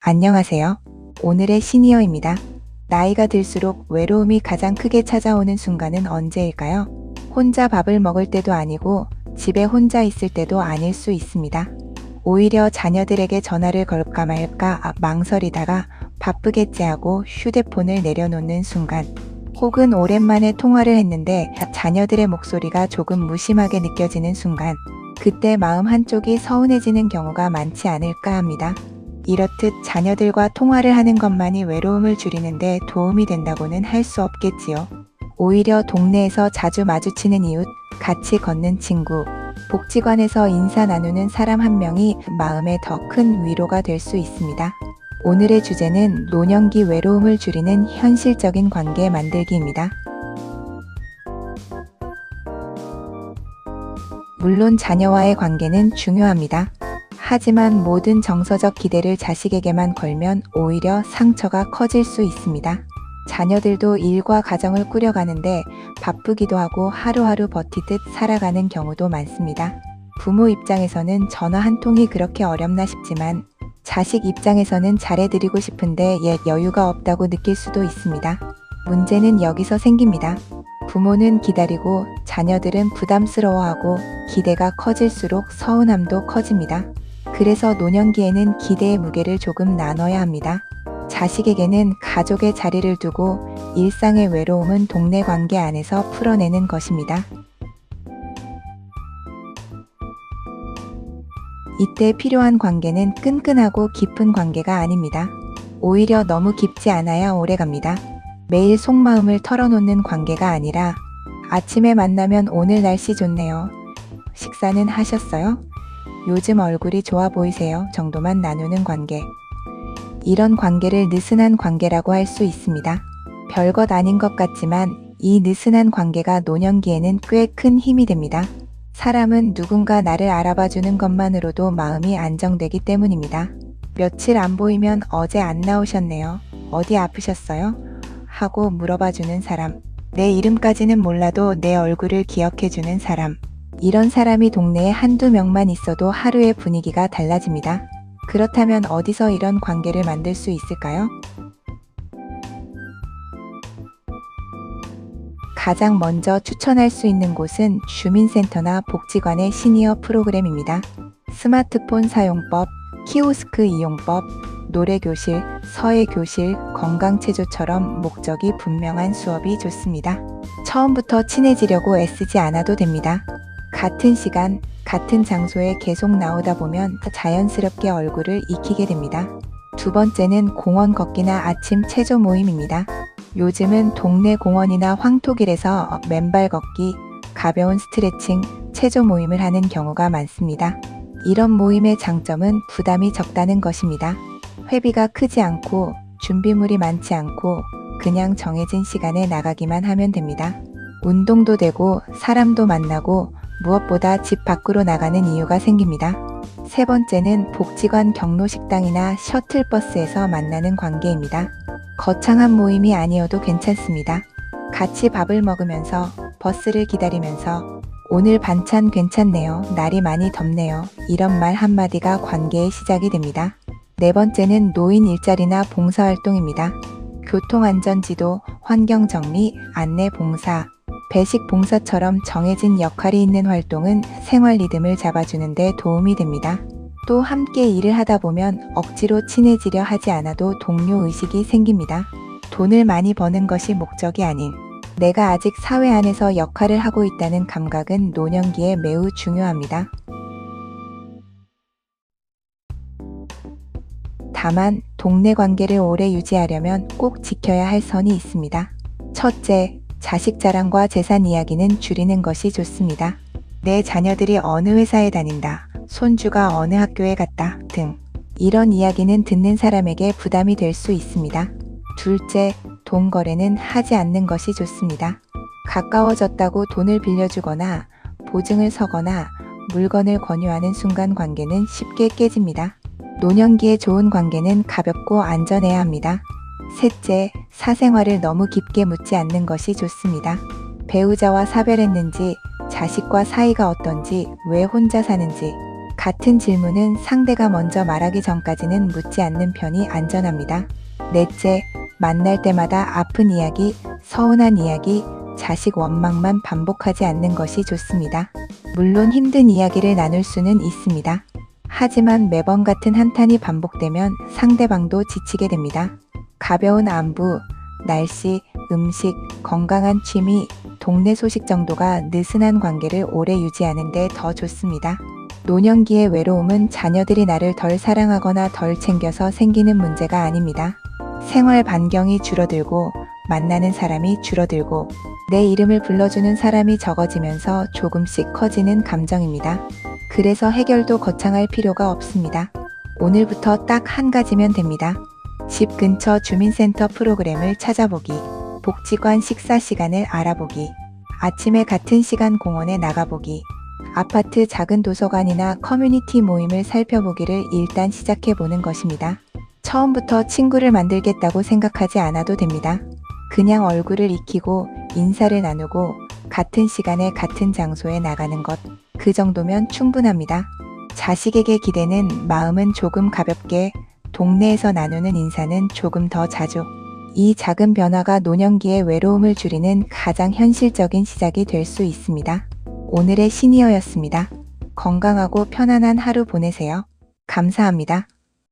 안녕하세요. 오늘의 시니어입니다. 나이가 들수록 외로움이 가장 크게 찾아오는 순간은 언제일까요? 혼자 밥을 먹을 때도 아니고 집에 혼자 있을 때도 아닐 수 있습니다. 오히려 자녀들에게 전화를 걸까 말까 망설이다가 바쁘겠지 하고 휴대폰을 내려놓는 순간, 혹은 오랜만에 통화를 했는데 자녀들의 목소리가 조금 무심하게 느껴지는 순간, 그때 마음 한쪽이 서운해지는 경우가 많지 않을까 합니다. 이렇듯 자녀들과 통화를 하는 것만이 외로움을 줄이는데 도움이 된다고는 할 수 없겠지요. 오히려 동네에서 자주 마주치는 이웃, 같이 걷는 친구, 복지관에서 인사 나누는 사람 한 명이 마음에 더 큰 위로가 될 수 있습니다. 오늘의 주제는 노년기 외로움을 줄이는 현실적인 관계 만들기입니다. 물론 자녀와의 관계는 중요합니다. 하지만 모든 정서적 기대를 자식에게만 걸면 오히려 상처가 커질 수 있습니다. 자녀들도 일과 가정을 꾸려가는데 바쁘기도 하고 하루하루 버티듯 살아가는 경우도 많습니다. 부모 입장에서는 전화 한 통이 그렇게 어렵나 싶지만 자식 입장에서는 잘해드리고 싶은데 여유가 없다고 느낄 수도 있습니다. 문제는 여기서 생깁니다. 부모는 기다리고 자녀들은 부담스러워하고 기대가 커질수록 서운함도 커집니다. 그래서 노년기에는 기대의 무게를 조금 나눠야 합니다. 자식에게는 가족의 자리를 두고 일상의 외로움은 동네 관계 안에서 풀어내는 것입니다. 이때 필요한 관계는 끈끈하고 깊은 관계가 아닙니다. 오히려 너무 깊지 않아야 오래갑니다. 매일 속마음을 털어놓는 관계가 아니라 아침에 만나면 오늘 날씨 좋네요. 식사는 하셨어요? 요즘 얼굴이 좋아 보이세요? 정도만 나누는 관계. 이런 관계를 느슨한 관계라고 할 수 있습니다. 별것 아닌 것 같지만 이 느슨한 관계가 노년기에는 꽤 큰 힘이 됩니다. 사람은 누군가 나를 알아봐주는 것만으로도 마음이 안정되기 때문입니다. 며칠 안 보이면 어제 안 나오셨네요. 어디 아프셨어요? 하고 물어봐주는 사람. 내 이름까지는 몰라도 내 얼굴을 기억해주는 사람. 이런 사람이 동네에 한두 명만 있어도 하루의 분위기가 달라집니다. 그렇다면 어디서 이런 관계를 만들 수 있을까요? 가장 먼저 추천할 수 있는 곳은 주민센터나 복지관의 시니어 프로그램입니다. 스마트폰 사용법, 키오스크 이용법, 노래교실, 서예교실, 건강체조처럼 목적이 분명한 수업이 좋습니다. 처음부터 친해지려고 애쓰지 않아도 됩니다. 같은 시간, 같은 장소에 계속 나오다 보면 자연스럽게 얼굴을 익히게 됩니다. 두 번째는 공원 걷기나 아침 체조 모임입니다. 요즘은 동네 공원이나 황토길에서 맨발 걷기, 가벼운 스트레칭, 체조 모임을 하는 경우가 많습니다. 이런 모임의 장점은 부담이 적다는 것입니다. 회비가 크지 않고 준비물이 많지 않고 그냥 정해진 시간에 나가기만 하면 됩니다. 운동도 되고 사람도 만나고 무엇보다 집 밖으로 나가는 이유가 생깁니다. 세 번째는 복지관 경로식당이나 셔틀버스에서 만나는 관계입니다. 거창한 모임이 아니어도 괜찮습니다. 같이 밥을 먹으면서 버스를 기다리면서 오늘 반찬 괜찮네요. 날이 많이 덥네요. 이런 말 한마디가 관계의 시작이 됩니다. 네 번째는 노인 일자리나 봉사활동입니다. 교통안전지도, 환경정리, 안내봉사, 배식 봉사처럼 정해진 역할이 있는 활동은 생활 리듬을 잡아주는 데 도움이 됩니다. 또 함께 일을 하다 보면 억지로 친해지려 하지 않아도 동료 의식이 생깁니다. 돈을 많이 버는 것이 목적이 아닌 내가 아직 사회 안에서 역할을 하고 있다는 감각은 노년기에 매우 중요합니다. 다만 동네 관계를 오래 유지하려면 꼭 지켜야 할 선이 있습니다. 첫째, 자식 자랑과 재산 이야기는 줄이는 것이 좋습니다. 내 자녀들이 어느 회사에 다닌다, 손주가 어느 학교에 갔다 등 이런 이야기는 듣는 사람에게 부담이 될 수 있습니다. 둘째, 돈 거래는 하지 않는 것이 좋습니다. 가까워졌다고 돈을 빌려주거나 보증을 서거나 물건을 권유하는 순간 관계는 쉽게 깨집니다. 노년기에 좋은 관계는 가볍고 안전해야 합니다. 셋째, 사생활을 너무 깊게 묻지 않는 것이 좋습니다. 배우자와 사별했는지, 자식과 사이가 어떤지, 왜 혼자 사는지, 같은 질문은 상대가 먼저 말하기 전까지는 묻지 않는 편이 안전합니다. 넷째, 만날 때마다 아픈 이야기, 서운한 이야기, 자식 원망만 반복하지 않는 것이 좋습니다. 물론 힘든 이야기를 나눌 수는 있습니다. 하지만 매번 같은 한탄이 반복되면 상대방도 지치게 됩니다. 가벼운 안부, 날씨, 음식, 건강한 취미, 동네 소식 정도가 느슨한 관계를 오래 유지하는 데 더 좋습니다. 노년기의 외로움은 자녀들이 나를 덜 사랑하거나 덜 챙겨서 생기는 문제가 아닙니다. 생활 반경이 줄어들고 만나는 사람이 줄어들고 내 이름을 불러주는 사람이 적어지면서 조금씩 커지는 감정입니다. 그래서 해결도 거창할 필요가 없습니다. 오늘부터 딱 한 가지면 됩니다. 집 근처 주민센터 프로그램을 찾아보기, 복지관 식사 시간을 알아보기, 아침에 같은 시간 공원에 나가보기, 아파트 작은 도서관이나 커뮤니티 모임을 살펴보기를 일단 시작해보는 것입니다. 처음부터 친구를 만들겠다고 생각하지 않아도 됩니다. 그냥 얼굴을 익히고 인사를 나누고 같은 시간에 같은 장소에 나가는 것, 그 정도면 충분합니다. 자식에게 기대는 마음은 조금 가볍게, 동네에서 나누는 인사는 조금 더 자주. 이 작은 변화가 노년기의 외로움을 줄이는 가장 현실적인 시작이 될 수 있습니다. 오늘의 시니어였습니다. 건강하고 편안한 하루 보내세요. 감사합니다.